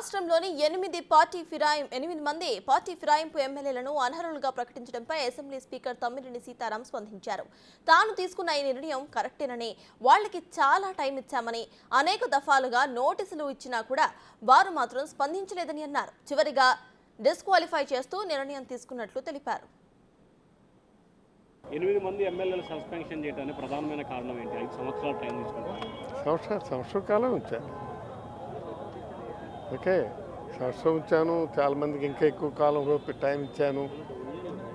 రాష్ట్రంలోని 8 మంది పార్టీ ఫిరాయింపు ఎమ్మెల్యేలను అనర్హులుగా ప్రకటించడంపై అసెంబ్లీ స్పీకర్ తమ్మినేని సీతారాం స్పందించారు. తాను తీసుకున్న ఈ నిర్ణయం కరెక్టేనని, వాళ్లకి చాలా టైం ఇచ్చామని, అనేక దఫాలుగా నోటీసులు ఇచ్చినా కూడా వారు మాత్రం స్పందించలేదని అన్నారు. చివరిగా డిస్క్వాలిఫై చేస్తూ నిర్ణయం తీసుకున్నట్లు తెలిపారు. 8 మంది ఎమ్మెల్యేలు సస్పెన్షన్ చేయడానికి ప్రధానమైన కారణం ఏంటి? 5 సంవత్సరాల టైం తీసుకుంటారు. సంవత్సరం కాలం ఉంచాను. ఓకే, సంవత్సరం ఉంచాను. చాలామందికి ఇంకా ఎక్కువ కాలం టైం ఇచ్చాను.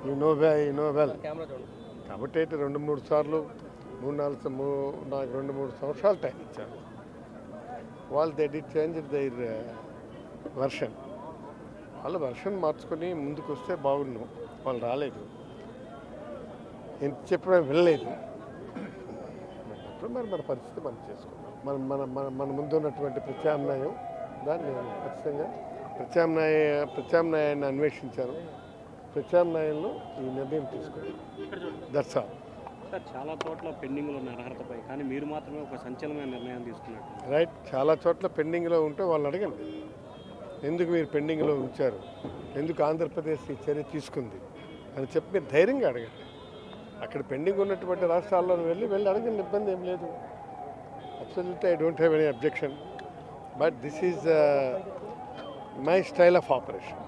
You know well. కాబట్టి 2-3 సార్లు 3-4 నాకు 2-3 సంవత్సరాలు టైం ఇచ్చాను. వాళ్ళు చేంజ్ దైర్ వర్షన్. వాళ్ళ వర్షన్ మార్చుకొని ముందుకు వస్తే బాగున్నాం. వాళ్ళు రాలేదు, ఎంత చెప్పినా వినలేదు. మరి మన పరిస్థితి మనం చేసుకున్నాం. మన ముందు ఉన్నటువంటి ప్రత్యామ్నాయం, దాన్ని నేను ఖచ్చితంగా ప్రత్యామ్నాయాన్ని అన్వేషించాను. ప్రత్యామ్నాయంలో ఈ నిర్ణయం తీసుకున్నాను. That's all. చాలా చోట్ల పెండింగ్లో ఉన్న అర్హతపై కానీ మీరు మాత్రమే ఒక సంచలనమైన నిర్ణయం తీసుకున్నారు. రైట్, చాలా చోట్ల పెండింగ్లో ఉంటే వాళ్ళని అడగండి, ఎందుకు మీరు పెండింగ్లో ఉంచారు, ఎందుకు ఆంధ్రప్రదేశ్ ఈ చర్య తీసుకుంది అని చెప్పి మీరు ధైర్యంగా అడగండి. అక్కడ పెండింగ్ ఉన్నటువంటి రాష్ట్రాల్లో వెళ్ళి అడగండి, ఇబ్బంది ఏం లేదు. Absolutely I don't have any objection. But this is my style of operation.